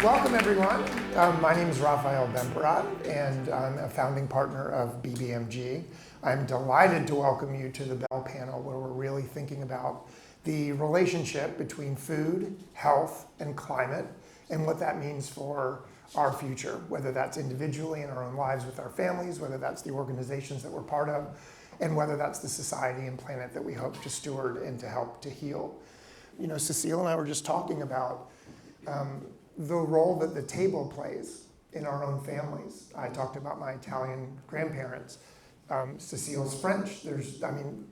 Welcome, everyone. My name is Rafael Bemperat, and I'm a founding partner of BBMG. I'm delighted to welcome you to the Bell panel, where we're really thinking about the relationship between food, health, and climate, and what that means for our future, whether that's individually in our own lives with our families, whether that's the organizations that we're part of, and whether that's the society and planet that we hope to steward and to help to heal. You know, Cecile and I were just talking about the role that the table plays in our own families. I talked about my Italian grandparents. Cecile's French.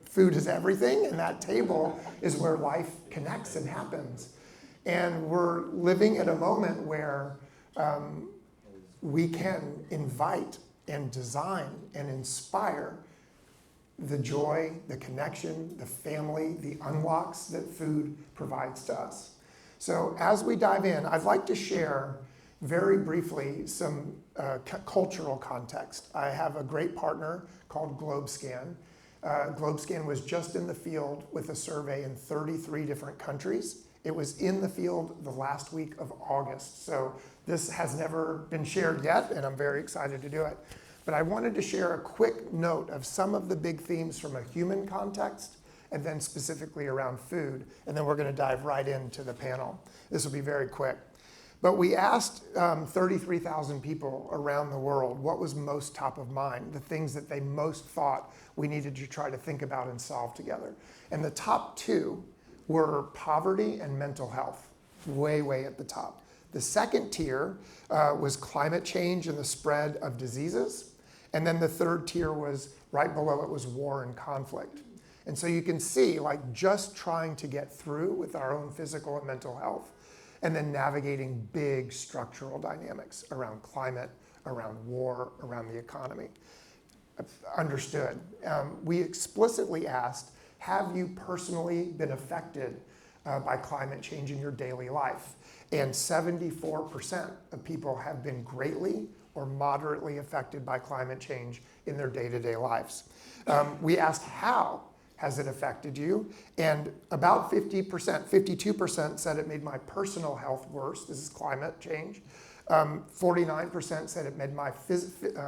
Food is everything, and that table is where life connects and happens. And we're living at a moment where we can invite and design and inspire the joy, the connection, the family, the unlocks that food provides to us. So as we dive in, I'd like to share very briefly some cultural context. I have a great partner called GlobeScan. GlobeScan was just in the field with a survey in 33 different countries. It was in the field the last week of August. So this has never been shared yet, and I'm very excited to do it. But I wanted to share a quick note of some of the big themes from a human context, and then specifically around food, and then we're going to dive right into the panel. This will be very quick. But we asked 33,000 people around the world what was most top of mind, the things that they most thought we needed to try to think about and solve together. And the top two were poverty and mental health, way at the top. The second tier was climate change and the spread of diseases. And then the third tier was, right below it was war and conflict. And so you can see, like, just trying to get through with our own physical and mental health, and then navigating big structural dynamics around climate, around war, around the economy. Understood. We explicitly asked, have you personally been affected by climate change in your daily life? And 74% of people have been greatly or moderately affected by climate change in their day-to-day lives. We asked, how has it affected you? And about 50%, 52% said it made my personal health worse. This is climate change. 49% said it made my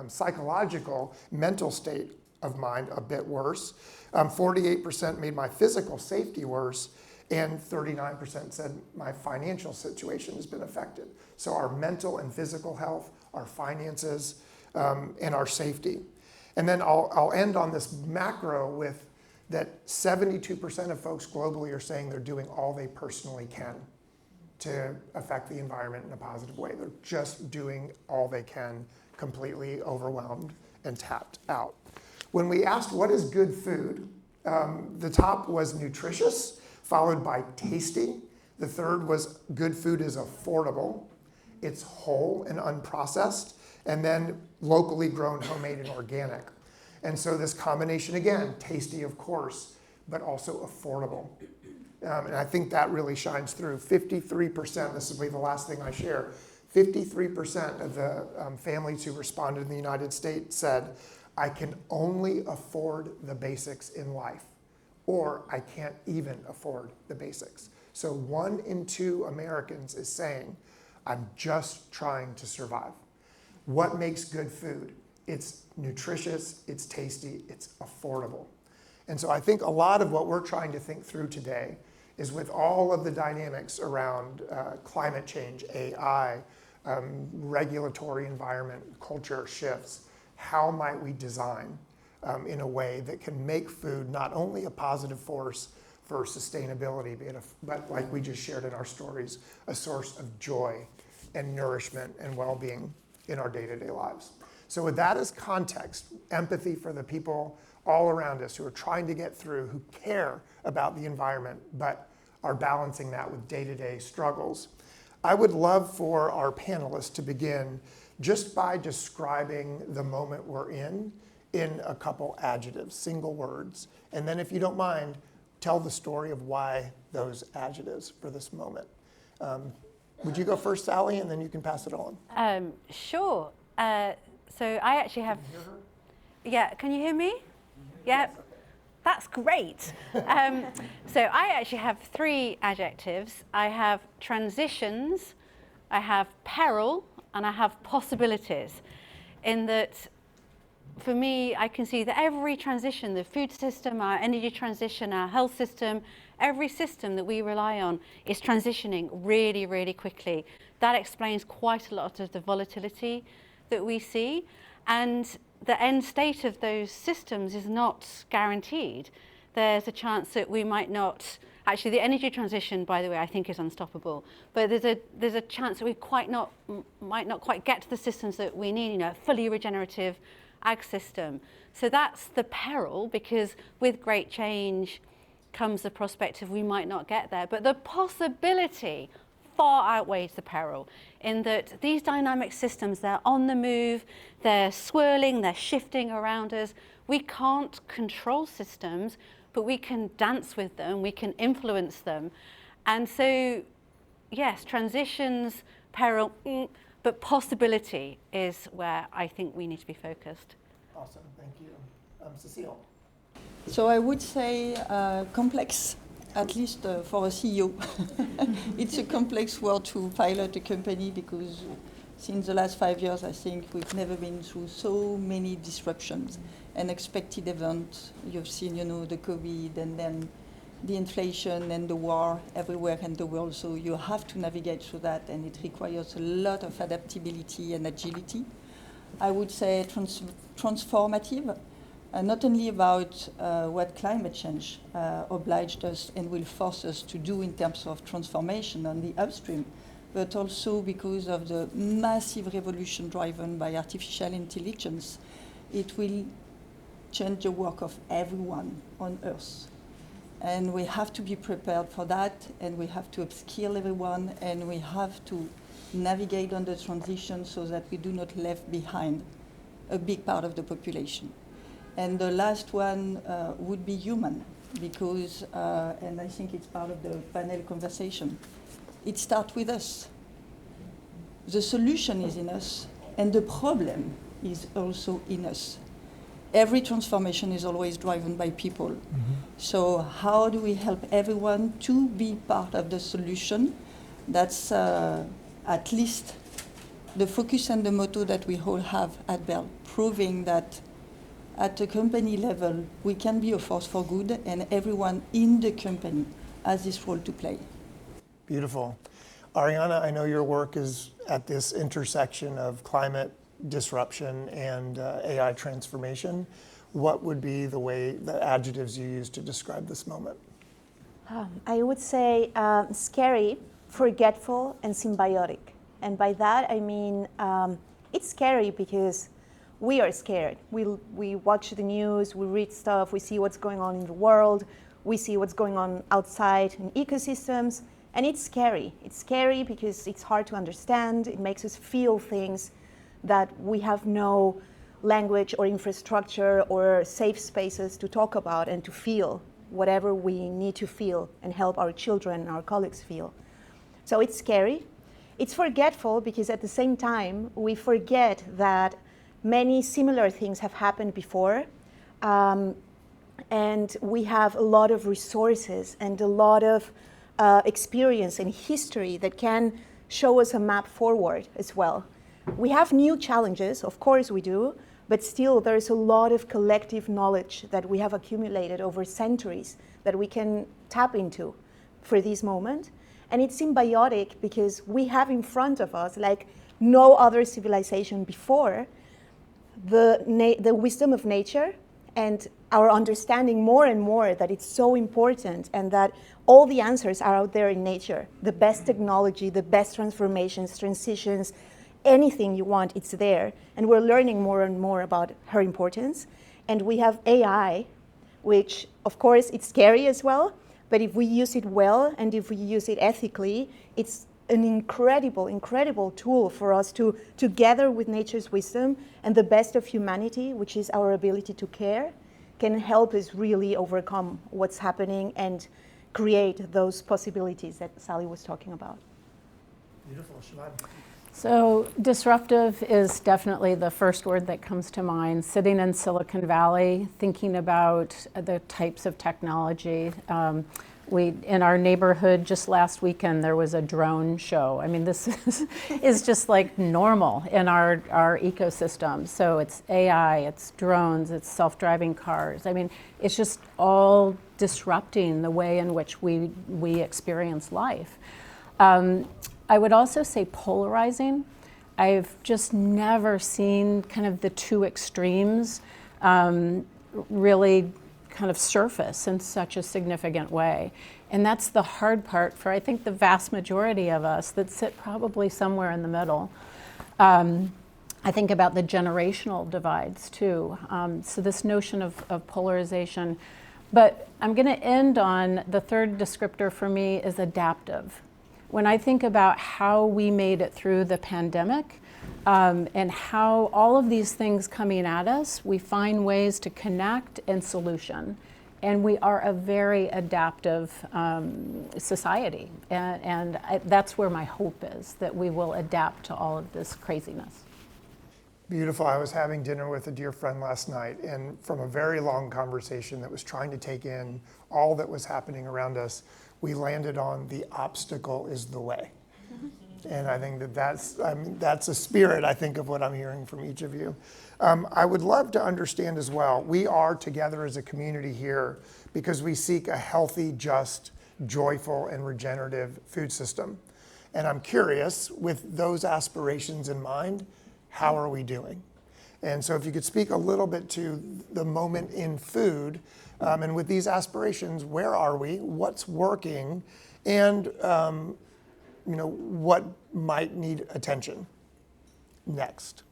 psychological, mental state of mind a bit worse. 48% made my physical safety worse. And 39% said my financial situation has been affected. So our mental and physical health, our finances, and our safety. And then I'll end on this macro with that 72% of folks globally are saying they're doing all they personally can to affect the environment in a positive way. They're just doing all they can, completely overwhelmed and tapped out. When we asked what is good food, the top was nutritious, followed by tasty. The third was good food is affordable. It's whole and unprocessed, and then locally grown, homemade, and organic. And so this combination, again, tasty, of course, but also affordable. And I think that really shines through. 53%, this will be the last thing I share, 53% of the families who responded in the United States said, I can only afford the basics in life, or I can't even afford the basics. So 1 in 2 Americans is saying, I'm just trying to survive. What makes good food? It's nutritious, it's tasty, it's affordable. And so I think a lot of what we're trying to think through today is, with all of the dynamics around climate change, AI, regulatory environment, culture shifts, how might we design in a way that can make food not only a positive force for sustainability, but like we just shared in our stories, a source of joy and nourishment and well-being in our day-to-day lives. So with that as context, empathy for the people all around us who are trying to get through, who care about the environment, but are balancing that with day-to-day struggles. I would love for our panelists to begin just by describing the moment we're in a couple adjectives, single words. And then if you don't mind, tell the story of why those adjectives for this moment. Would you go first, Sally, and then you can pass it on? Sure. So I actually have, yeah, can you hear me? Yeah, that's great. So I actually have 3 adjectives. I have transitions, I have peril, and I have possibilities. In that, for me, I can see that every transition, the food system, our energy transition, our health system, every system that we rely on is transitioning really, really quickly. That explains quite a lot of the volatility that we see. And the end state of those systems is not guaranteed. There's a chance that we might not, actually the energy transition, by the way, I think is unstoppable. But there's a chance that we might not quite get to the systems that we need, a fully regenerative ag system. So that's the peril, because with great change comes the prospect of we might not get there. But the possibility far outweighs the peril, in that these dynamic systems, they're on the move, they're swirling, they're shifting around us. We can't control systems, but we can dance with them, we can influence them. And so, yes, transitions, peril, but possibility is where I think we need to be focused. Awesome, thank you. Cecile. So I would say complex, at least for a CEO. It's a complex world to pilot a company, because since the last 5 years, I think we've never been through so many disruptions, unexpected events. You've seen, the COVID, and then the inflation and the war everywhere in the world. So you have to navigate through that, and it requires a lot of adaptability and agility. I would say transformative. Not only about what climate change obliged us and will force us to do in terms of transformation on the upstream, but also because of the massive revolution driven by artificial intelligence. It will change the work of everyone on Earth. And we have to be prepared for that, and we have to upskill everyone, and we have to navigate on the transition so that we do not leave behind a big part of the population. And the last one would be human, because, and I think it's part of the panel conversation, it starts with us. The solution is in us, and the problem is also in us. Every transformation is always driven by people. Mm-hmm. So how do we help everyone to be part of the solution? That's at least the focus and the motto that we all have at Bell, proving that at a company level, we can be a force for good, and everyone in the company has this role to play. Beautiful. Ariana, I know your work is at this intersection of climate disruption and AI transformation. What would be the adjectives you use to describe this moment? I would say scary, forgetful, and symbiotic. And by that, I mean it's scary because we are scared. We watch the news, we read stuff, we see what's going on in the world, we see what's going on outside in ecosystems, and it's scary. It's scary because it's hard to understand. It makes us feel things that we have no language or infrastructure or safe spaces to talk about and to feel whatever we need to feel and help our children and our colleagues feel. So it's scary. It's forgetful because at the same time, we forget that many similar things have happened before, and we have a lot of resources and a lot of experience and history that can show us a map forward as well. We have new challenges, of course we do, but still there's a lot of collective knowledge that we have accumulated over centuries that we can tap into for this moment. And it's symbiotic because we have in front of us, like no other civilization before, the wisdom of nature and our understanding more and more that it's so important and that all the answers are out there in nature. The best technology, the best transformations, transitions, anything you want, it's there. And we're learning more and more about her importance. And we have AI, which of course it's scary as well, but if we use it well and if we use it ethically, it's an incredible tool for us to together with nature's wisdom and the best of humanity, which is our ability to care, can help us really overcome what's happening and create those possibilities that Sally was talking about. Beautiful, Siobhan. So disruptive is definitely the first word that comes to mind. Sitting in Silicon Valley, thinking about the types of technology, In our neighborhood just last weekend, there was a drone show. I mean, this is just like normal in our ecosystem. So it's AI, it's drones, it's self-driving cars. I mean, it's just all disrupting the way in which we experience life. I would also say polarizing. I've just never seen kind of the two extremes really kind of surface in such a significant way. And that's the hard part for, I think, the vast majority of us that sit probably somewhere in the middle. I think about the generational divides too. So this notion of polarization. But I'm going to end on the third descriptor for me is adaptive. When I think about how we made it through the pandemic, and how all of these things coming at us, we find ways to connect and solution. And we are a very adaptive society. And that's where my hope is, that we will adapt to all of this craziness. Beautiful. I was having dinner with a dear friend last night, and from a very long conversation that was trying to take in all that was happening around us, we landed on the obstacle is the way. And I think that's a spirit, I think, of what I'm hearing from each of you. I would love to understand as well, we are together as a community here because we seek a healthy, just, joyful, and regenerative food system. And I'm curious, with those aspirations in mind, how are we doing? And so if you could speak a little bit to the moment in food, and with these aspirations, where are we? What's working? And what might need attention next?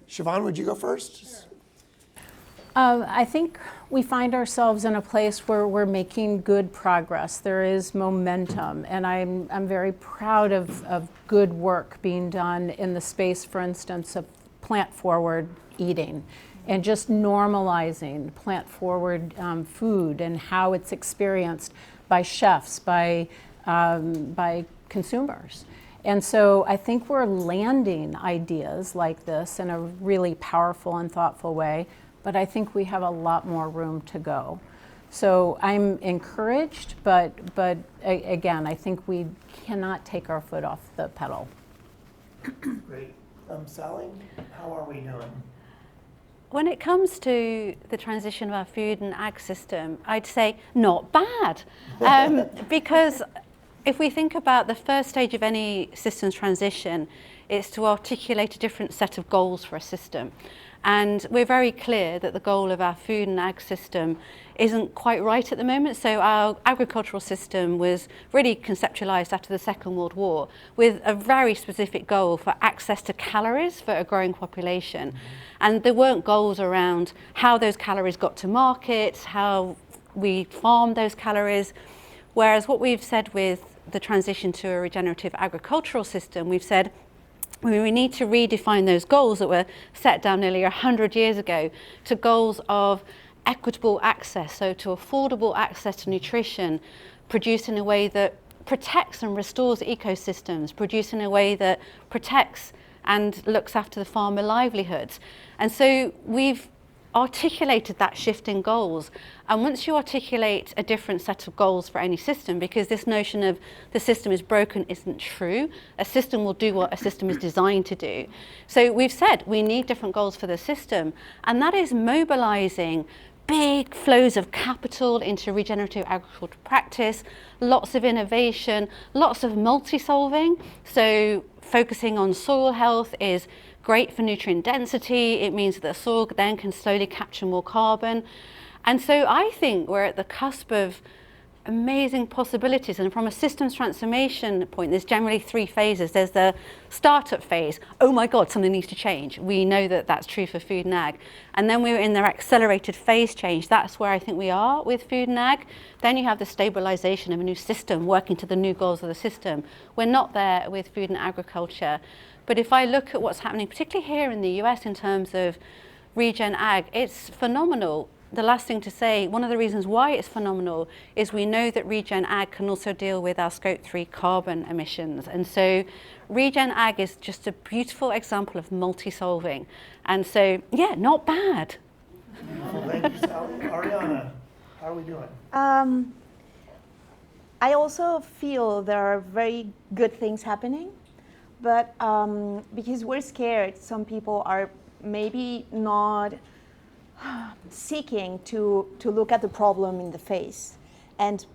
Siobhan, would you go first? Sure. I think we find ourselves in a place where we're making good progress. There is momentum, and I'm very proud of good work being done in the space, for instance, of plant-forward eating and just normalizing plant-forward food and how it's experienced by chefs, by consumers. And so I think we're landing ideas like this in a really powerful and thoughtful way, but I think we have a lot more room to go. So I'm encouraged, but again, I think we cannot take our foot off the pedal. Great. Sally, how are we doing? When it comes to the transition of our food and ag system, I'd say not bad. Because if we think about the first stage of any systems transition, it's to articulate a different set of goals for a system. And we're very clear that the goal of our food and ag system isn't quite right at the moment. So our agricultural system was really conceptualized after the Second World War with a very specific goal for access to calories for a growing population. And there weren't goals around how those calories got to market, how we farmed those calories. Whereas what we've said with the transition to a regenerative agricultural system, we've said we need to redefine those goals that were set down nearly 100 years ago to goals of equitable access, so to affordable access to nutrition, produced in a way that protects and restores ecosystems, produced in a way that protects and looks after the farmer livelihoods. And so we've articulated that shift in goals. And once you articulate a different set of goals for any system, because this notion of the system is broken isn't true, a system will do what a system is designed to do. So we've said we need different goals for the system, and that is mobilizing big flows of capital into regenerative agricultural practice, lots of innovation, lots of multi-solving. So focusing on soil health is great for nutrient density. It means that the soil then can slowly capture more carbon. And so I think we're at the cusp of amazing possibilities. And from a systems transformation point, there's generally three phases. There's the startup phase. Oh my God, something needs to change. We know that that's true for food and ag. And then we're in their accelerated phase change. That's where I think we are with food and ag. Then you have the stabilization of a new system, working to the new goals of the system. We're not there with food and agriculture. But if I look at what's happening, particularly here in the US in terms of regen ag, it's phenomenal. The last thing to say, one of the reasons why it's phenomenal is we know that regen ag can also deal with our scope 3 carbon emissions. And so regen ag is just a beautiful example of multi-solving. And so, yeah, not bad. Thank you, Sally. Ariana, how are we doing? I also feel there are very good things happening, but because we're scared, some people are maybe not seeking to look at the problem in the face. And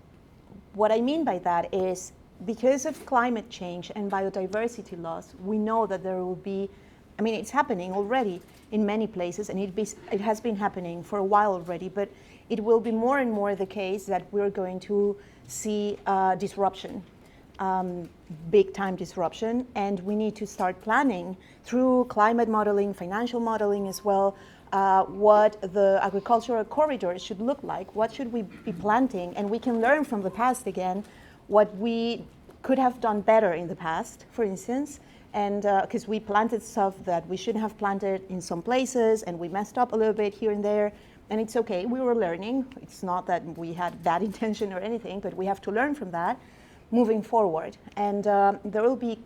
what I mean by that is, because of climate change and biodiversity loss, we know that there will be, I mean, it's happening already in many places, and it has been happening for a while already, but it will be more and more the case that we're going to see disruption, big time disruption, and we need to start planning through climate modeling, financial modeling as well, what the agricultural corridors should look like, what should we be planting, and we can learn from the past again what we could have done better in the past, for instance, and because we planted stuff that we shouldn't have planted in some places, and we messed up a little bit here and there, and it's okay, we were learning. It's not that we had bad intention or anything, but we have to learn from that moving forward. And there will be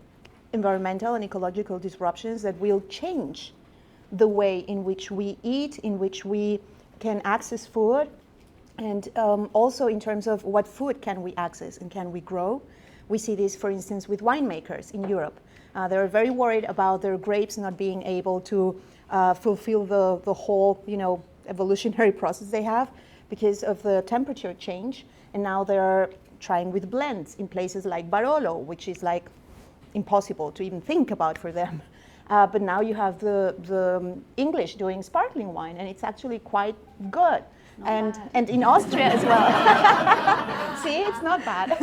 environmental and ecological disruptions that will change the way in which we eat, in which we can access food, and also in terms of what food can we access and can we grow. We see this, for instance, with winemakers in Europe. They're very worried about their grapes not being able to fulfill the whole, evolutionary process they have because of the temperature change. And now they're trying with blends in places like Barolo, which is like impossible to even think about for them. But now you have the English doing sparkling wine, and it's actually quite good. And in Austria as well. See, it's not bad.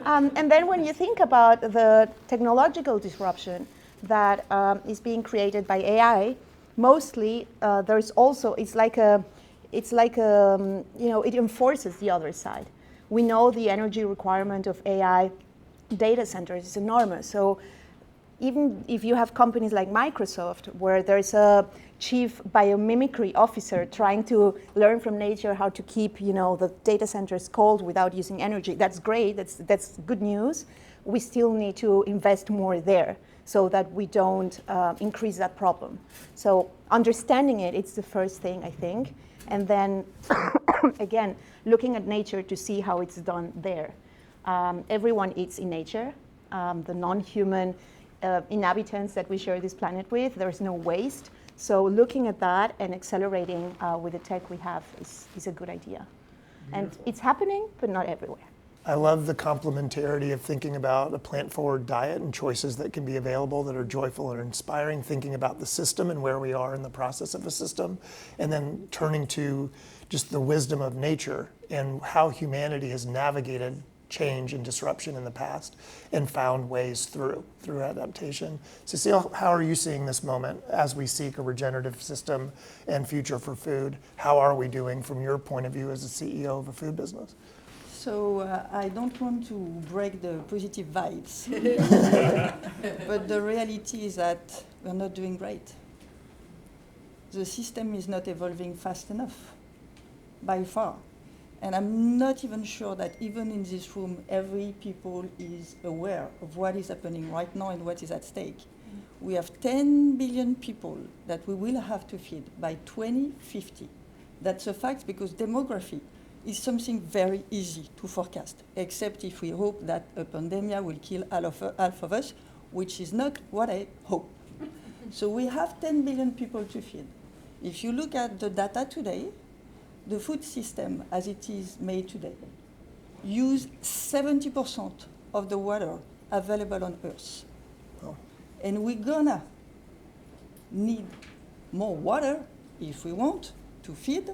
And then when you think about the technological disruption that is being created by AI, mostly there's also, it enforces the other side. We know the energy requirement of AI data centers is enormous. So even if you have companies like Microsoft, where there's a chief biomimicry officer trying to learn from nature how to keep, the data centers cold without using energy, that's great, that's good news. We still need to invest more there so that we don't increase that problem. So understanding it's the first thing, I think. And then, again, looking at nature to see how it's done there. Everyone eats in nature. The non-human inhabitants that we share this planet with, there's no waste. So looking at that and accelerating with the tech we have is a good idea. Beautiful. And it's happening, but not everywhere. I love the complementarity of thinking about a plant-forward diet and choices that can be available that are joyful and inspiring, thinking about the system and where we are in the process of a system, and then turning to just the wisdom of nature and how humanity has navigated change and disruption in the past and found ways through adaptation. Cecile, how are you seeing this moment as we seek a regenerative system and future for food? How are we doing from your point of view as a CEO of a food business? So I don't want to break the positive vibes, but the reality is that we're not doing great. The system is not evolving fast enough, by far. And I'm not even sure that even in this room, every people is aware of what is happening right now and what is at stake. We have 10 billion people that we will have to feed by 2050. That's a fact, because demography is something very easy to forecast, except if we hope that a pandemic will kill half of us, which is not what I hope. So we have 10 billion people to feed. If you look at the data today, the food system as it is made today use 70% of the water available on Earth. Oh. And we're gonna need more water if we want to feed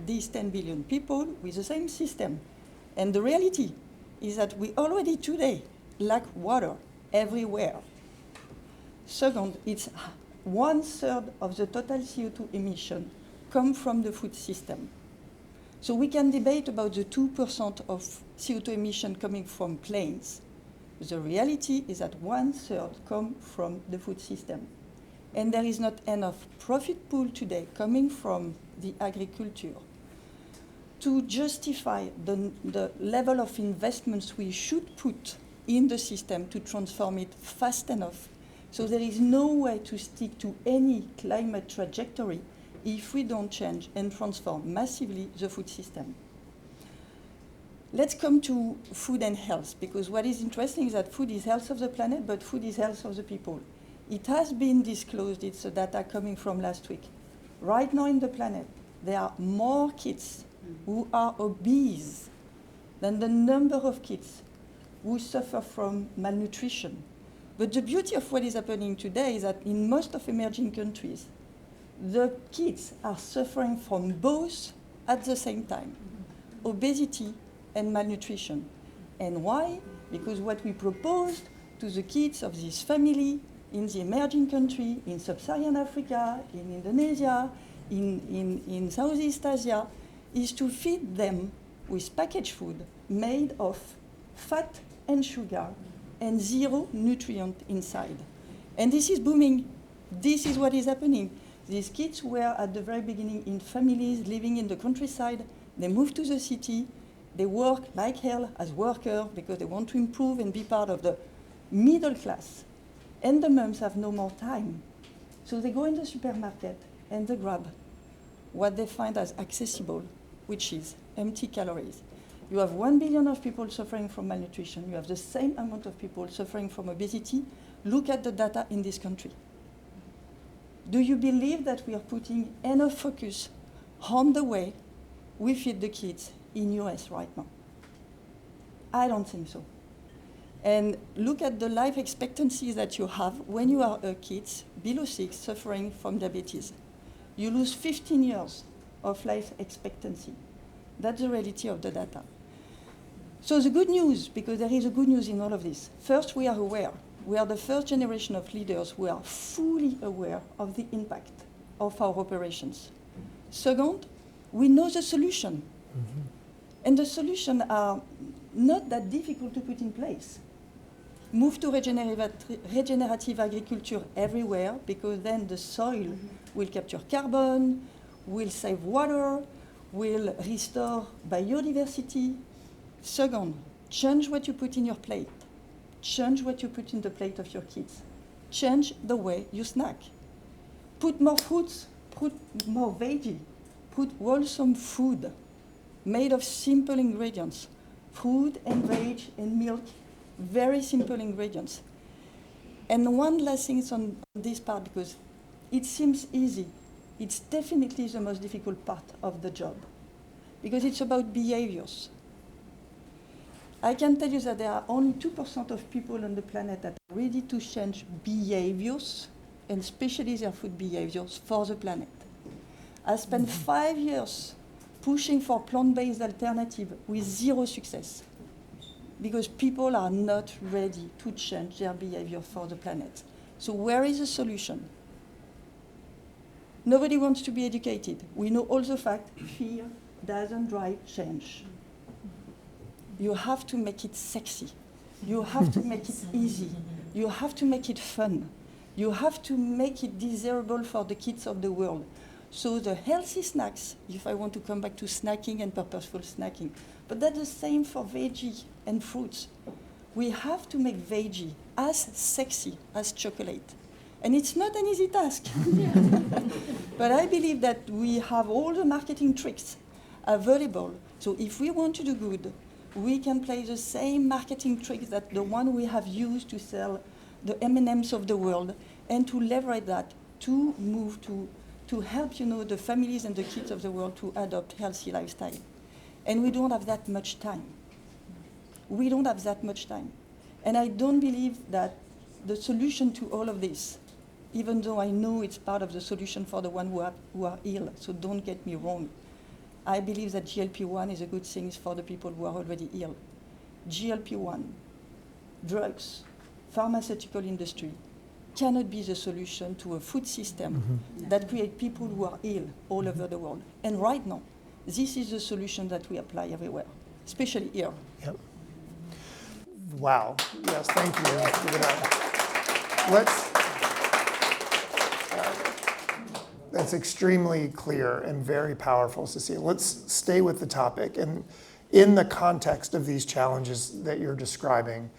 these 10 billion people with the same system. And the reality is that we already today lack water everywhere. Second, it's 1/3 of the total CO2 emission come from the food system. So we can debate about the 2% of CO2 emission coming from planes. The reality is that 1/3 come from the food system. And there is not enough profit pool today coming from the agriculture to justify the level of investments we should put in the system to transform it fast enough. So there is no way to stick to any climate trajectory if we don't change and transform massively the food system. Let's come to food and health, because what is interesting is that food is health of the planet, but food is health of the people. It has been disclosed, it's the data coming from last week. Right now in the planet, there are more kids who are obese than the number of kids who suffer from malnutrition. But the beauty of what is happening today is that in most of emerging countries, the kids are suffering from both at the same time, obesity and malnutrition. And why? Because what we proposed to the kids of this family in the emerging country, in sub-Saharan Africa, in Indonesia, in Southeast Asia, is to feed them with packaged food made of fat and sugar and zero nutrient inside. And this is booming. This is what is happening. These kids were at the very beginning in families living in the countryside. They moved to the city. They work like hell as workers because they want to improve and be part of the middle class. And the moms have no more time. So they go in the supermarket and they grab what they find as accessible, which is empty calories. You have 1 billion of people suffering from malnutrition. You have the same amount of people suffering from obesity. Look at the data in this country. Do you believe that we are putting enough focus on the way we feed the kids in US right now? I don't think so. And look at the life expectancies that you have when you are a kid below 6 suffering from diabetes. You lose 15 years of life expectancy. That's the reality of the data. So the good news, because there is a good news in all of this. First, we are aware. We are the first generation of leaders who are fully aware of the impact of our operations. Second, we know the solution. Mm-hmm. And the solutions are not that difficult to put in place. Move to regenerative agriculture everywhere, because then the soil will capture carbon, will save water, will restore biodiversity. Second, change what you put in your plate. Change what you put in the plate of your kids. Change the way you snack. Put more fruits, put more veggie, put wholesome food made of simple ingredients. Fruit and veg and milk, very simple ingredients. And one last thing on this part, because it seems easy. It's definitely the most difficult part of the job, because it's about behaviors. I can tell you that there are only 2% of people on the planet that are ready to change behaviors, and especially their food behaviors, for the planet. I spent 5 years pushing for plant-based alternative with zero success, because people are not ready to change their behavior for the planet. So where is the solution? Nobody wants to be educated. We know all the fact, fear doesn't drive change. You have to make it sexy. You have to make it easy. You have to make it fun. You have to make it desirable for the kids of the world. So the healthy snacks, if I want to come back to snacking and purposeful snacking, but that's the same for veggie and fruits. We have to make veggie as sexy as chocolate. And it's not an easy task. But I believe that we have all the marketing tricks available. So if we want to do good, we can play the same marketing tricks that the one we have used to sell the M&Ms of the world, and to leverage that to move to help, the families and the kids of the world to adopt healthy lifestyle. And we don't have that much time. We don't have that much time. And I don't believe that the solution to all of this, even though I know it's part of the solution for the ones who are ill, so don't get me wrong, I believe that GLP-1 is a good thing for the people who are already ill. GLP-1, drugs, pharmaceutical industry cannot be the solution to a food system that creates people who are ill all over the world. And right now, this is the solution that we apply everywhere, especially here. Yep. Wow. Yes, thank you. That's extremely clear and very powerful, Cecilia. Let's stay with the topic. And in the context of these challenges that you're describing,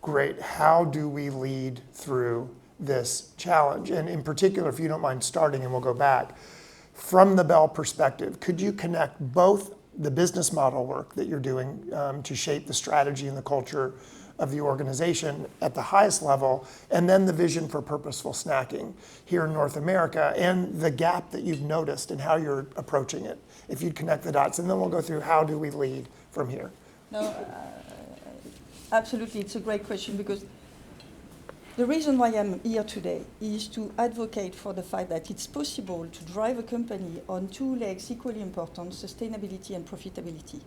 great, how do we lead through this challenge? And in particular, if you don't mind starting, and we'll go back, from the Bell perspective, could you connect both the business model work that you're doing to shape the strategy and the culture of the organization at the highest level, and then the vision for purposeful snacking here in North America, and the gap that you've noticed and how you're approaching it. If you'd connect the dots, and then we'll go through how do we lead from here. No, absolutely, it's a great question, because the reason why I'm here today is to advocate for the fact that it's possible to drive a company on two legs equally important, sustainability and profitability.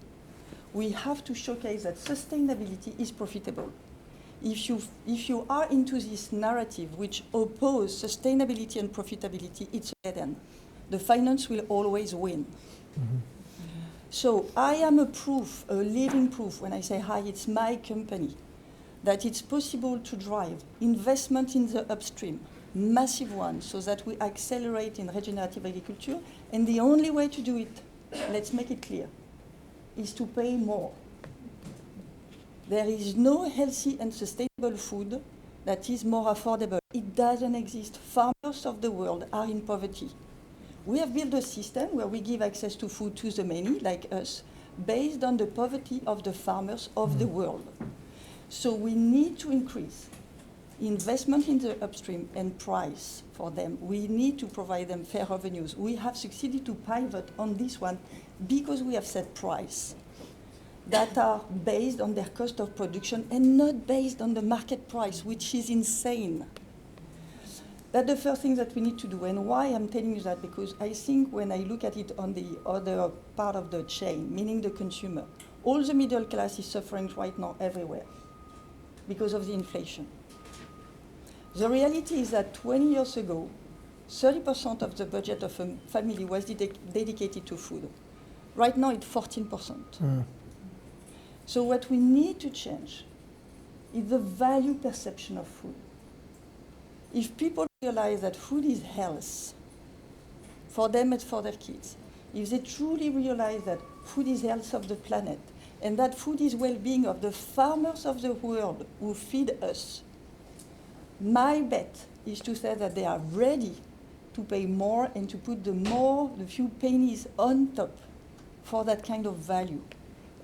We have to showcase that sustainability is profitable. If you are into this narrative which opposes sustainability and profitability, it's a dead end. The finance will always win. Mm-hmm. So I am a living proof, when I say hi, it's my company, that it's possible to drive investment in the upstream, massive one, so that we accelerate in regenerative agriculture. And the only way to do it, let's make it clear, is to pay more. There is no healthy and sustainable food that is more affordable. It doesn't exist. Farmers of the world are in poverty. We have built a system where we give access to food to the many, like us, based on the poverty of the farmers of the world. So we need to increase investment in the upstream and price for them. We need to provide them fair revenues. We have succeeded to pivot on this one because we have set price that are based on their cost of production and not based on the market price, which is insane. That's the first thing that we need to do. And why I'm telling you that? Because I think when I look at it on the other part of the chain, meaning the consumer, all the middle class is suffering right now everywhere because of the inflation. The reality is that 20 years ago, 30% of the budget of a family was dedicated to food. Right now, it's 14%. Mm. So what we need to change is the value perception of food. If people realize that food is health, for them and for their kids, if they truly realize that food is health of the planet, and that food is well-being of the farmers of the world who feed us, my bet is to say that they are ready to pay more and to put the few pennies on top for that kind of value.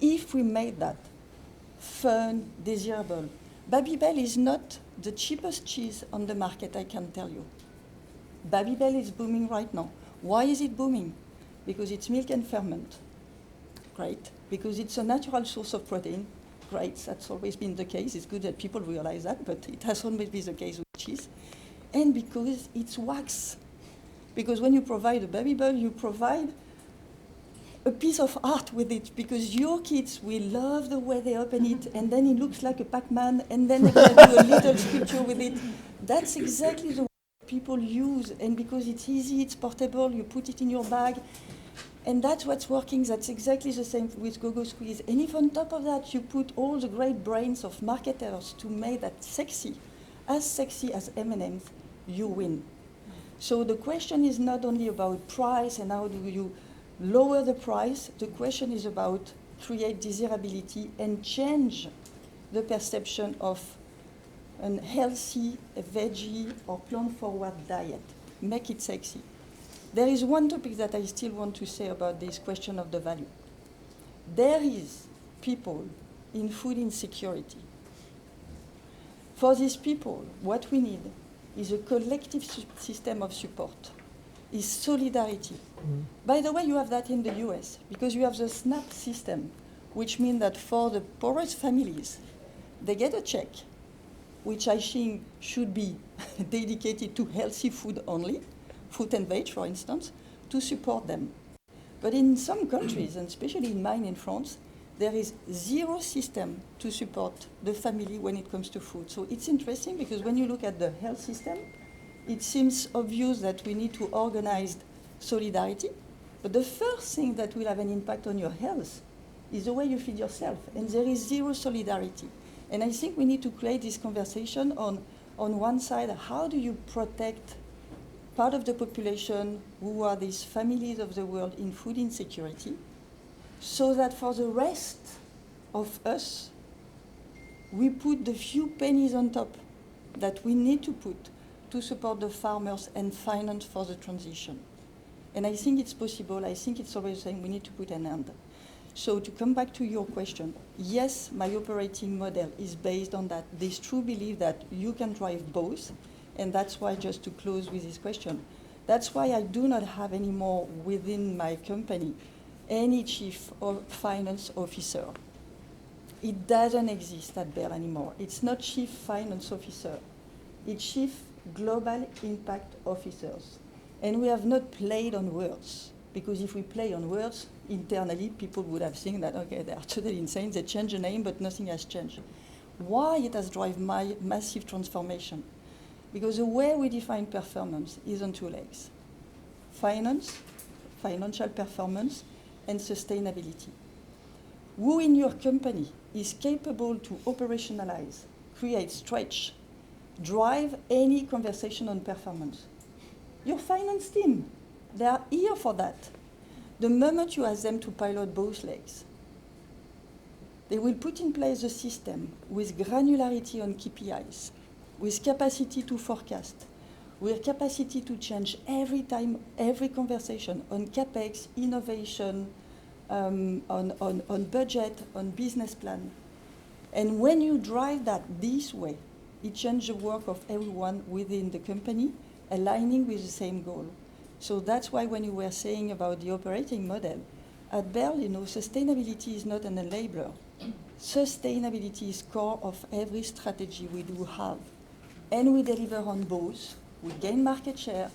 If we made that fun, desirable, Babybel is not the cheapest cheese on the market, I can tell you. Babybel is booming right now. Why is it booming? Because it's milk and ferment. Great. Because it's a natural source of protein. Great. That's always been the case. It's good that people realize that, but it has always been the case with cheese. And because it's wax. Because when you provide a Babybel, you provide a piece of art with it, because your kids will love the way they open it, and then it looks like a Pac-Man, and then they're going to do a little sculpture with it. That's exactly the way people use, and because it's easy, it's portable, you put it in your bag, and that's what's working. That's exactly the same with Go-Go Squeeze. And if on top of that, you put all the great brains of marketers to make that sexy as M&M's, you win. So the question is not only about price and how do you lower the price, the question is about create desirability and change the perception of a healthy, veggie or plant-forward diet. Make it sexy. There is one topic that I still want to say about this question of the value. There is people in food insecurity. For these people, what we need is a collective system of support, is solidarity. Mm. By the way, you have that in the US, because you have the SNAP system, which means that for the poorest families, they get a check, which I think should be dedicated to healthy food only, fruit and veg, for instance, to support them. But in some countries, and especially in mine in France, there is zero system to support the family when it comes to food. So it's interesting, because when you look at the health system, it seems obvious that we need to organize solidarity. But the first thing that will have an impact on your health is the way you feed yourself. And there is zero solidarity. And I think we need to create this conversation on one side, how do you protect part of the population who are these families of the world in food insecurity, so that for the rest of us, we put the few pennies on top that we need to put to support the farmers and finance for the transition. And I think it's possible. I think it's always saying we need to put an end. So to come back to your question, yes, my operating model is based on that, this true belief that you can drive both. And that's why, just to close with this question, that's why I do not have anymore within my company any chief finance officer. It doesn't exist at Bell anymore. It's not chief finance officer. It's chief global impact officers. And we have not played on words, because if we play on words, internally people would have think that, okay, they are totally insane, they change the name, but nothing has changed. Why it has driven my massive transformation? Because the way we define performance is on two legs. Finance, financial performance, and sustainability. Who in your company is capable to operationalize, create, stretch, drive any conversation on performance? Your finance team, they are here for that. The moment you ask them to pilot both legs, they will put in place a system with granularity on KPIs, with capacity to forecast, with capacity to change every time, every conversation on CapEx, innovation, on budget, on business plan. And when you drive that this way, it changes the work of everyone within the company, aligning with the same goal. So that's why when you were saying about the operating model, at Bell, sustainability is not an enabler. Sustainability is core of every strategy we do have. And we deliver on both. We gain market share.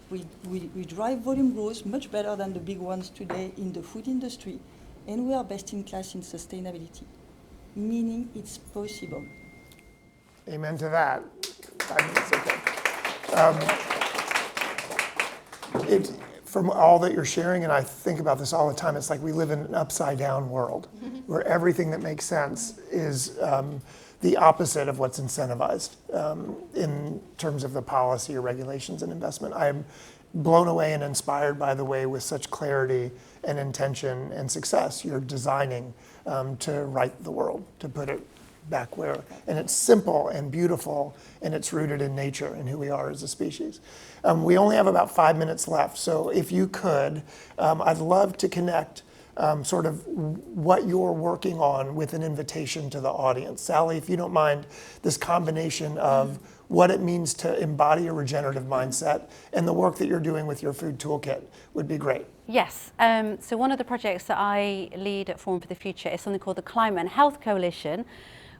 We drive volume growth much better than the big ones today in the food industry. And we are best in class in sustainability, meaning it's possible. Amen to that. From all that you're sharing, and I think about this all the time, it's like we live in an upside-down world where everything that makes sense is the opposite of what's incentivized in terms of the policy or regulations and investment. I'm blown away and inspired by the way, with such clarity and intention and success, you're designing to right the world, to put it back where, and it's simple and beautiful, and it's rooted in nature and who we are as a species. We only have about 5 minutes left, so if you could, I'd love to connect sort of what you're working on with an invitation to the audience. Sally, if you don't mind, this combination of what it means to embody a regenerative mindset and the work that you're doing with your food toolkit would be great. Yes, so one of the projects that I lead at Forum for the Future is something called the Climate and Health Coalition,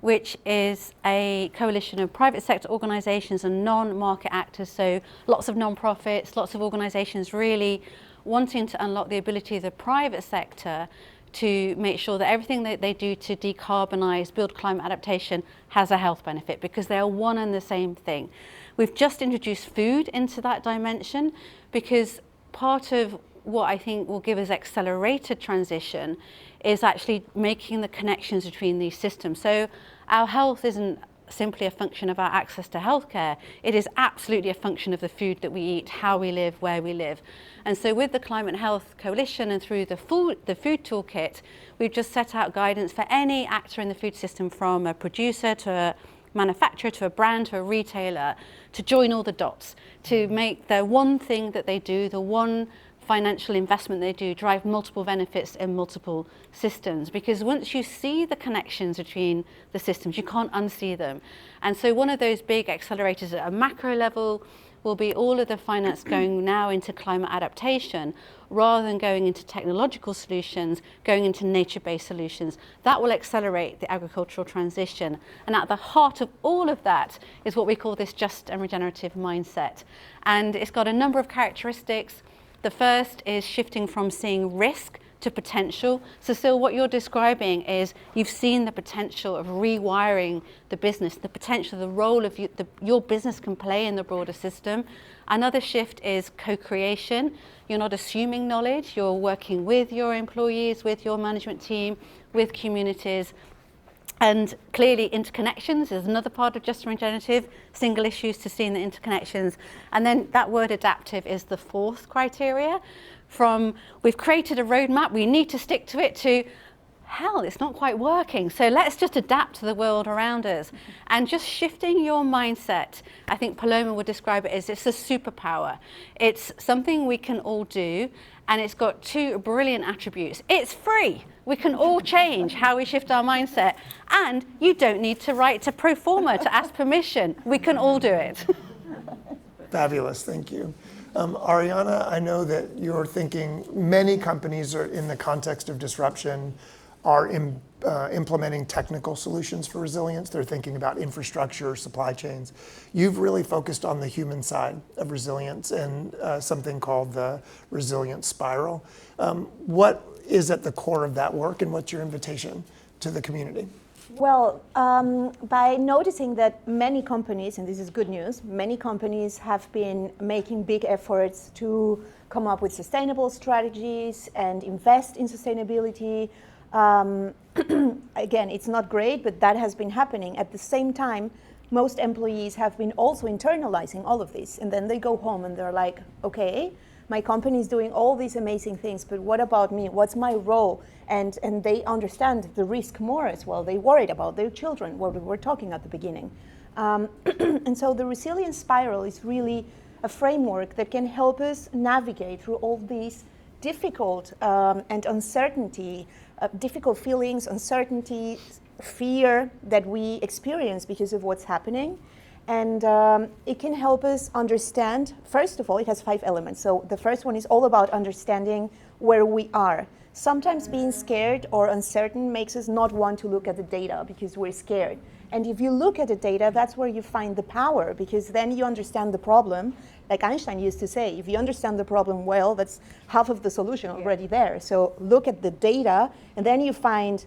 which is a coalition of private sector organisations and non-market actors, so lots of non-profits, lots of organisations really wanting to unlock the ability of the private sector to make sure that everything that they do to decarbonise, build climate adaptation has a health benefit, because they are one and the same thing. We've just introduced food into that dimension, because part of what I think will give us accelerated transition is actually making the connections between these systems. So our health isn't simply a function of our access to healthcare. It is absolutely a function of the food that we eat, how we live, where we live. And so with the Climate Health Coalition and through the food toolkit, we've just set out guidance for any actor in the food system, from a producer to a manufacturer to a brand to a retailer, to join all the dots, to make the one thing that they do, the one financial investment they do, drive multiple benefits in multiple systems. Because once you see the connections between the systems, you can't unsee them. And so one of those big accelerators at a macro level will be all of the finance going now into climate adaptation, rather than going into technological solutions, going into nature-based solutions. That will accelerate the agricultural transition. And at the heart of all of that is what we call this just and regenerative mindset. And it's got a number of characteristics. The first is shifting from seeing risk to potential. So Sil, what you're describing is you've seen the potential of rewiring the business, the potential, the role of your business can play in the broader system. Another shift is co-creation. You're not assuming knowledge, you're working with your employees, with your management team, with communities. And clearly interconnections is another part of just regenerative, single issues to seeing the interconnections. And then that word adaptive is the fourth criteria. From we've created a roadmap, we need to stick to it, to hell, it's not quite working. So let's just adapt to the world around us. And just shifting your mindset, I think Paloma would describe it as it's a superpower. It's something we can all do. and it's got two brilliant attributes. It's free. We can all change how we shift our mindset, and you don't need to write to pro forma to ask permission. We can all do it. Fabulous, thank you. Ariana, I know that you're thinking many companies are in the context of disruption are implementing technical solutions for resilience. They're thinking about infrastructure, supply chains. You've really focused on the human side of resilience and something called the resilience spiral. What is at the core of that work, and what's your invitation to the community? Well, by noticing that many companies, and this is good news, many companies have been making big efforts to come up with sustainable strategies and invest in sustainability. Again, it's not great, but that has been happening. At the same time, most employees have been also internalizing all of this, and then they go home and they're like, okay, my company is doing all these amazing things, but what about me? What's my role? And they understand the risk more as well. They worried about their children, what we were talking at the beginning. And so the resilience spiral is really a framework that can help us navigate through all these difficult and uncertainty, difficult feelings, uncertainty, fear that we experience because of what's happening. And it can help us understand, first of all, it has 5 elements. So the first one is all about understanding where we are. Sometimes being scared or uncertain makes us not want to look at the data because we're scared. And if you look at the data, that's where you find the power, because then you understand the problem. Like Einstein used to say, if you understand the problem well, that's half of the solution already there. So look at the data, and then you find,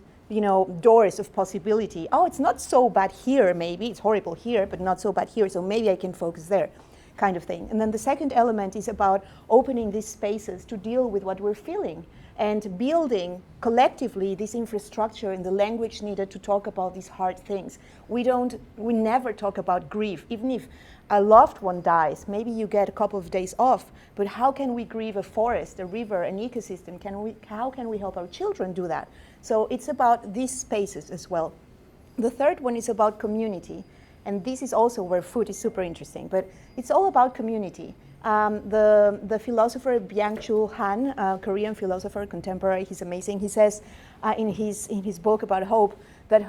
doors of possibility. Oh, it's not so bad here, maybe. It's horrible here, but not so bad here, so maybe I can focus there, kind of thing. And then the second element is about opening these spaces to deal with what we're feeling and building collectively this infrastructure and the language needed to talk about these hard things. We never talk about grief. Even if a loved one dies, maybe you get a couple of days off, but how can we grieve a forest, a river, an ecosystem? How can we help our children do that? So it's about these spaces as well. The third one is about community. And this is also where food is super interesting, but it's all about community. The philosopher Byung-Chul Han, Korean philosopher, contemporary, he's amazing. He says in his book about hope that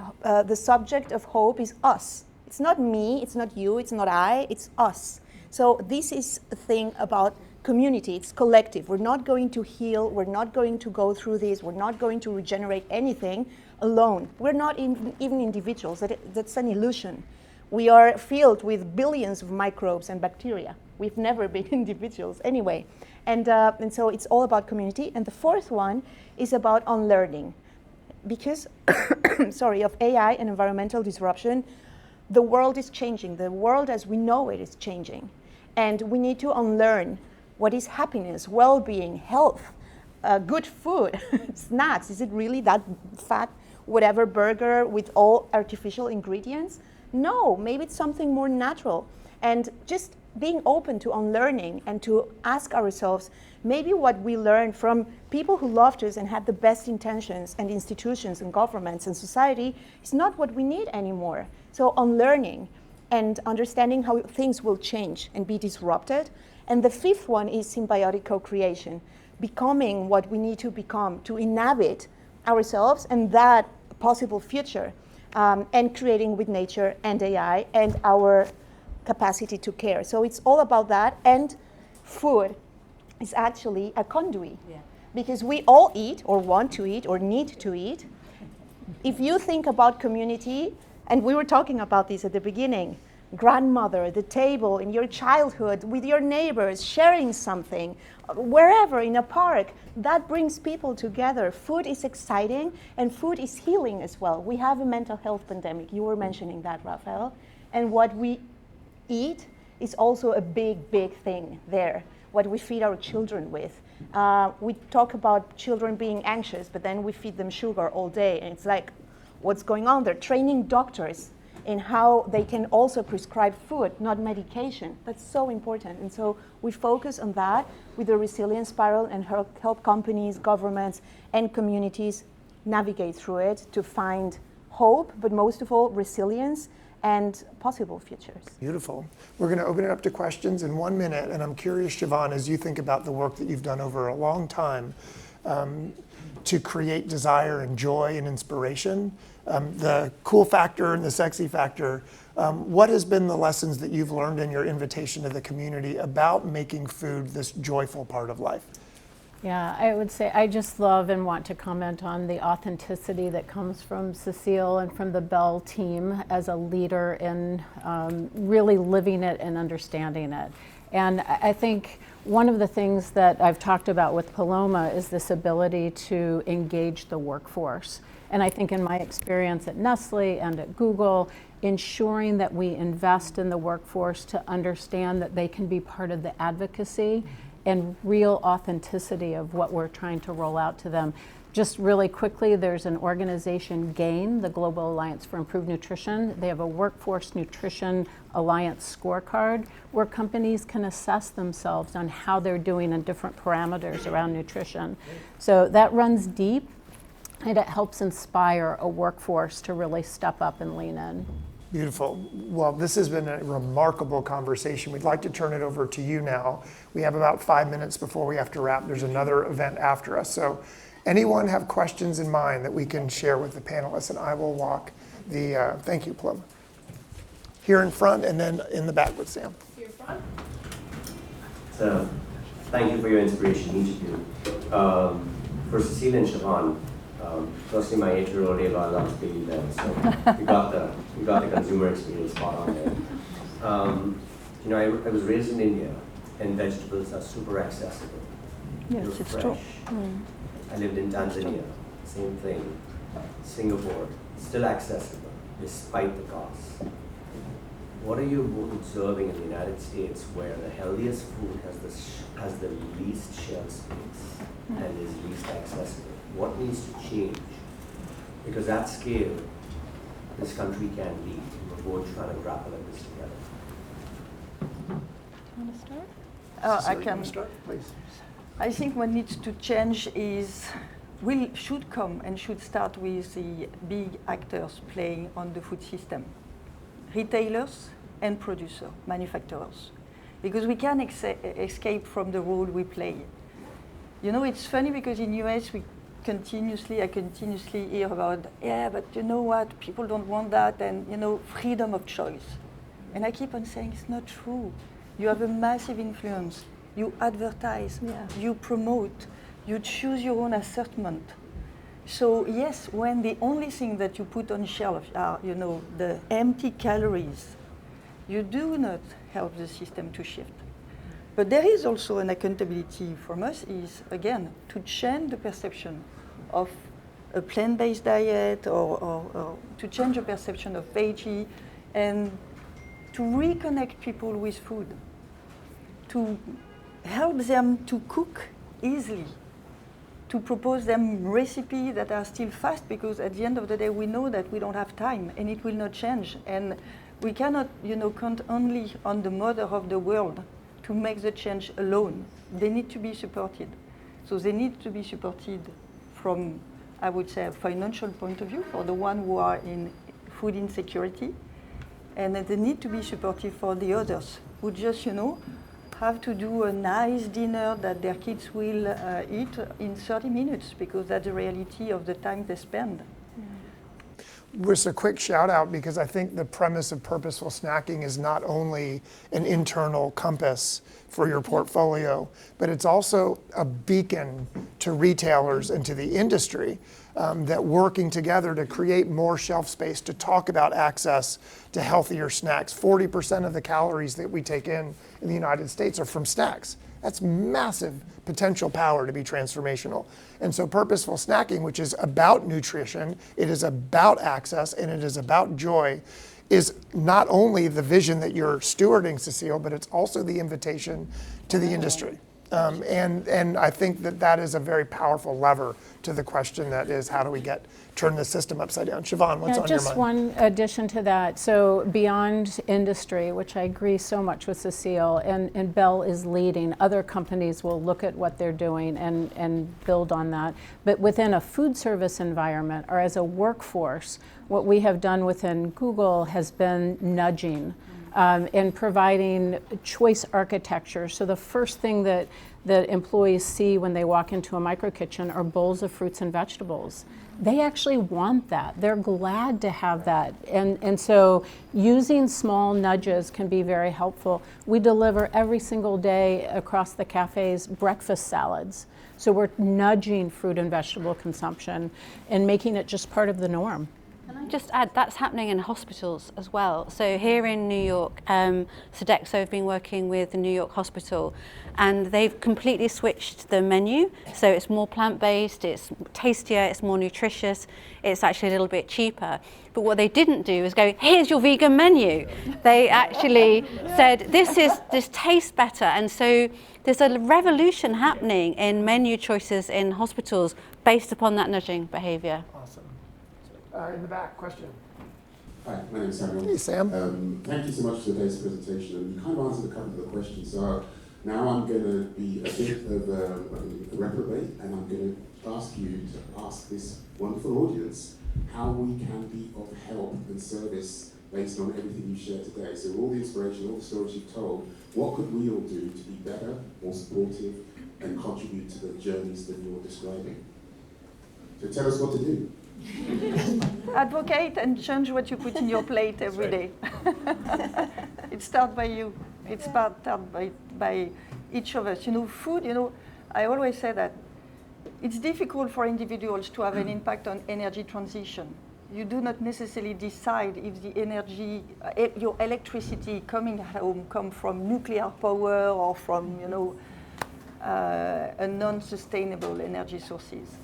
the subject of hope is us. It's not me, it's not you, it's not I, it's us. So this is a thing about community, it's collective. We're not going to heal, we're not going to go through this, we're not going to regenerate anything alone. We're not even individuals, that's an illusion. We are filled with billions of microbes and bacteria. We've never been individuals anyway. And so it's all about community. And the fourth one is about unlearning. Because, of AI and environmental disruption, the world is changing. The world as we know it is changing. And we need to unlearn what is happiness, well-being, health, good food, snacks. Is it really that fat, whatever burger with all artificial ingredients? No, maybe it's something more natural. And just being open to unlearning and to ask ourselves, maybe what we learned from people who loved us and had the best intentions, and institutions and governments and society, is not what we need anymore. So unlearning and understanding how things will change and be disrupted. And the fifth one is symbiotic co-creation, becoming what we need to become to inhabit ourselves and that possible future. And creating with nature and AI and our capacity to care. So it's all about that. And food is actually a conduit. Yeah. Because we all eat or want to eat or need to eat. If you think about community, and we were talking about this at the beginning, grandmother, the table in your childhood with your neighbors, sharing something, wherever, in a park, that brings people together. Food is exciting and food is healing as well. We have a mental health pandemic. You were mentioning that, Raphael. And what we eat is also a big, big thing there, what we feed our children with. We talk about children being anxious, but then we feed them sugar all day. And it's like, what's going on there? Training doctors in how they can also prescribe food, not medication. That's so important. And so we focus on that with the resilience spiral and help companies, governments, and communities navigate through it to find hope, but most of all, resilience and possible futures. Beautiful. We're going to open it up to questions in 1 minute, and I'm curious, Siobhan, as you think about the work that you've done over a long time to create desire and joy and inspiration, the cool factor and the sexy factor, what has been the lessons that you've learned in your invitation to the community about making food this joyful part of life? Yeah, I would say I just love and want to comment on the authenticity that comes from Cecile and from the Bell team as a leader in really living it and understanding it. And I think one of the things that I've talked about with Paloma is this ability to engage the workforce. And I think in my experience at Nestle and at Google, ensuring that we invest in the workforce to understand that they can be part of the advocacy and real authenticity of what we're trying to roll out to them. Just really quickly, there's an organization, GAIN, the Global Alliance for Improved Nutrition. They have a Workforce Nutrition Alliance scorecard where companies can assess themselves on how they're doing in different parameters around nutrition. So that runs deep, and it helps inspire a workforce to really step up and lean in. Beautiful. Well, this has been a remarkable conversation. We'd like to turn it over to you now. We have about 5 minutes before we have to wrap. There's another event after us. So anyone have questions in mind that we can share with the panelists? And I will walk the, thank you, Paloma. Here in front and then in the back with Sam. Here front. So thank you for your inspiration, each of you. For Cecile and Siobhan, firstly, my 8-year-old Ava loves Béliot, so we got the consumer experience spot on there. I was raised in India, and vegetables are super accessible. Yes, They're it's fresh. true. I lived in Tanzania, same thing. Singapore, still accessible, despite the cost. What are you observing in the United States, where the healthiest food has the least shelf space and is least accessible? What needs to change? Because at scale, this country can lead. We're both trying to grapple at this together. You want to start? Cecile, I you can. wanna start, please. I think what needs to change is should come and should start with the big actors playing on the food system. Retailers and producers, manufacturers. Because we can't escape from the role we play. You know, it's funny because in US I continuously hear about, yeah, but you know what, people don't want that, and freedom of choice. And I keep on saying it's not true. You have a massive influence. You advertise, you promote, you choose your own assortment. So yes, when the only thing that you put on shelf are, the empty calories, you do not help the system to shift. But there is also an accountability from us is, again, to change the perception of a plant-based diet or to change the perception of veggie and to reconnect people with food, to help them to cook easily, to propose them recipes that are still fast, because at the end of the day we know that we don't have time and it will not change. And we cannot count only on the mother of the world to make the change alone. They need to be supported. So they need to be supported from, I would say, a financial point of view for the one who are in food insecurity. And they need to be supportive for the others who just, have to do a nice dinner that their kids will eat in 30 minutes, because that's the reality of the time they spend. Just a quick shout out, because I think the premise of purposeful snacking is not only an internal compass for your portfolio, but it's also a beacon to retailers and to the industry that working together to create more shelf space, to talk about access to healthier snacks. 40% of the calories that we take in the United States are from snacks. That's massive potential power to be transformational. And so purposeful snacking, which is about nutrition, it is about access, and it is about joy, is not only the vision that you're stewarding, Cecile, but it's also the invitation to the industry. And I think that is a very powerful lever to the question that is, how do we turn the system upside down? Siobhan, what's on your just mind? one addition to that. So beyond industry, which I agree so much with Cecile, and Bell is leading, other companies will look at what they're doing and build on that. But within a food service environment or as a workforce, what we have done within Google has been nudging in providing choice architecture. So the first thing that employees see when they walk into a micro kitchen are bowls of fruits and vegetables. They actually want that. They're glad to have that. And so using small nudges can be very helpful. We deliver every single day across the cafes breakfast salads. So we're nudging fruit and vegetable consumption and making it just part of the norm. Can I just add, that's happening in hospitals as well. So here in New York, Sodexo have been working with the New York hospital, and they've completely switched the menu. So it's more plant-based, it's tastier, it's more nutritious, it's actually a little bit cheaper. But what they didn't do is go, here's your vegan menu. They actually said, this tastes better. And so there's a revolution happening in menu choices in hospitals based upon that nudging behavior. Awesome. In the back, question. Hi, my name is Samuel. Hey, Sam. Thank you so much for today's presentation. And you kind of answered a couple of the questions. So now I'm going to be a bit of a reprobate, and I'm going to ask you to ask this wonderful audience how we can be of help and service based on everything you shared today. So all the inspiration, all the stories you've told, what could we all do to be better, more supportive, and contribute to the journeys that you're describing? So tell us what to do. Advocate and change what you put in your plate every day. It starts by you. It starts by each of us. Food, I always say that it's difficult for individuals to have an impact on energy transition. You do not necessarily decide if the energy, your electricity coming home come from nuclear power or from, a non-sustainable energy sources.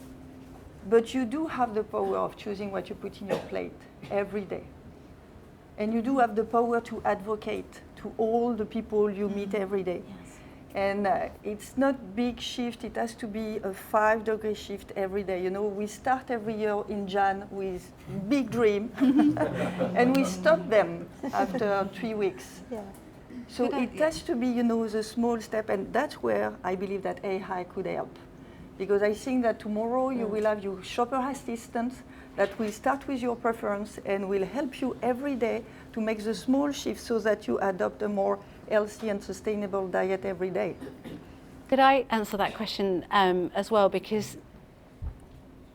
But you do have the power of choosing what you put in your plate every day. And you do have the power to advocate to all the people you meet every day. Yes. And it's not big shift, it has to be a 5-degree shift every day. We start every year in Jan with big dream, and we stop them after 3 weeks. Yeah. So it has to be, the small step, and that's where I believe that AI could help. Because I think that tomorrow you will have your shopper assistant that will start with your preference and will help you every day to make the small shift so that you adopt a more healthy and sustainable diet every day. Could I answer that question as well? Because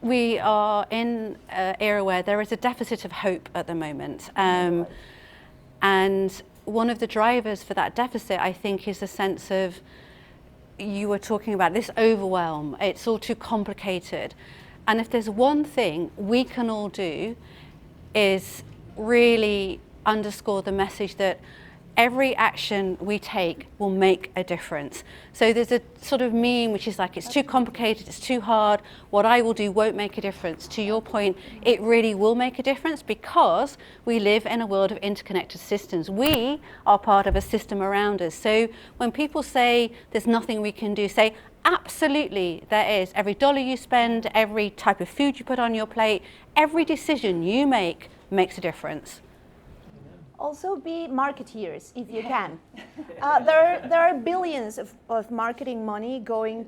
we are in an era where there is a deficit of hope at the moment. And one of the drivers for that deficit, I think, is a sense of, you were talking about this overwhelm. It's all too complicated. And if there's one thing we can all do is really underscore the message that every action we take will make a difference. So there's a sort of meme which is like, it's too complicated, it's too hard, what I will do won't make a difference. To your point, it really will make a difference because we live in a world of interconnected systems. We are part of a system around us. So when people say there's nothing we can do, say, absolutely there is. Every dollar you spend, every type of food you put on your plate, every decision you make makes a difference. Also be marketeers if you can. There are billions of marketing money going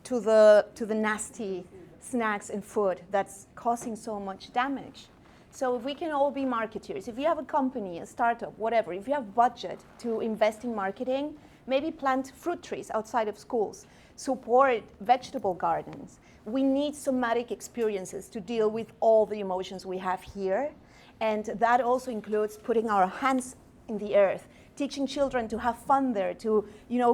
to the nasty snacks and food that's causing so much damage. So if we can all be marketeers, if you have a company, a startup, whatever, if you have budget to invest in marketing, maybe plant fruit trees outside of schools, support vegetable gardens. We need somatic experiences to deal with all the emotions we have here. And that also includes putting our hands in the earth, teaching children to have fun there, to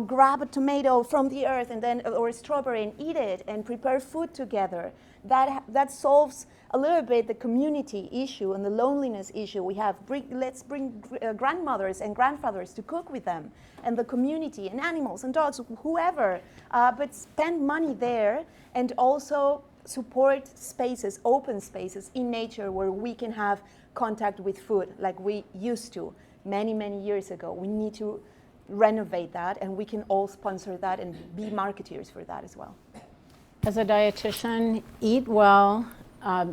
grab a tomato from the earth or a strawberry and eat it and prepare food together. That solves a little bit the community issue and the loneliness issue we have. Let's bring grandmothers and grandfathers to cook with them, and the community and animals and dogs, whoever. But spend money there and also support spaces, open spaces in nature where we can have contact with food like we used to many, many years ago. We need to renovate that, and we can all sponsor that and be marketeers for that as well. As a dietitian, eat well,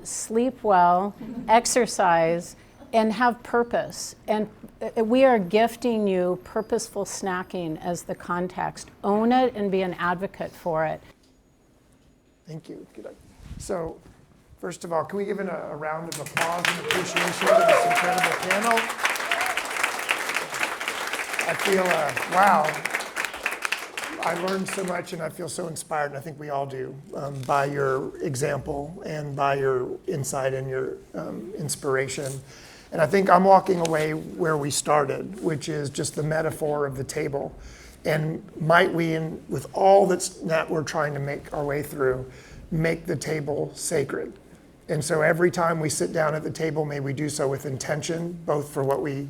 sleep well, exercise, and have purpose. And we are gifting you purposeful snacking as the context. Own it and be an advocate for it. Thank you. Good. So, first of all, can we give a round of applause and appreciation to this incredible panel? I feel, wow, I learned so much and I feel so inspired, and I think we all do, by your example and by your insight and your inspiration. And I think I'm walking away where we started, which is just the metaphor of the table. And might we, with all that we're trying to make our way through, make the table sacred. And so every time we sit down at the table, may we do so with intention, both for what we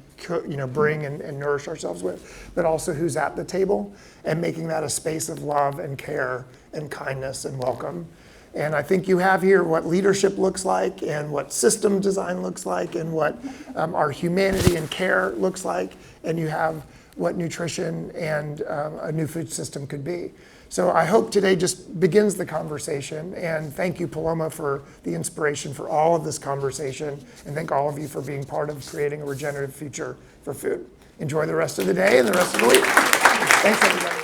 bring and nourish ourselves with, but also who's at the table, and making that a space of love and care and kindness and welcome. And I think you have here what leadership looks like, and what system design looks like, and what our humanity and care looks like, and you have what nutrition and a new food system could be. So I hope today just begins the conversation, and thank you, Paloma, for the inspiration for all of this conversation, and thank all of you for being part of creating a regenerative future for food. Enjoy the rest of the day and the rest of the week. Thanks, everybody.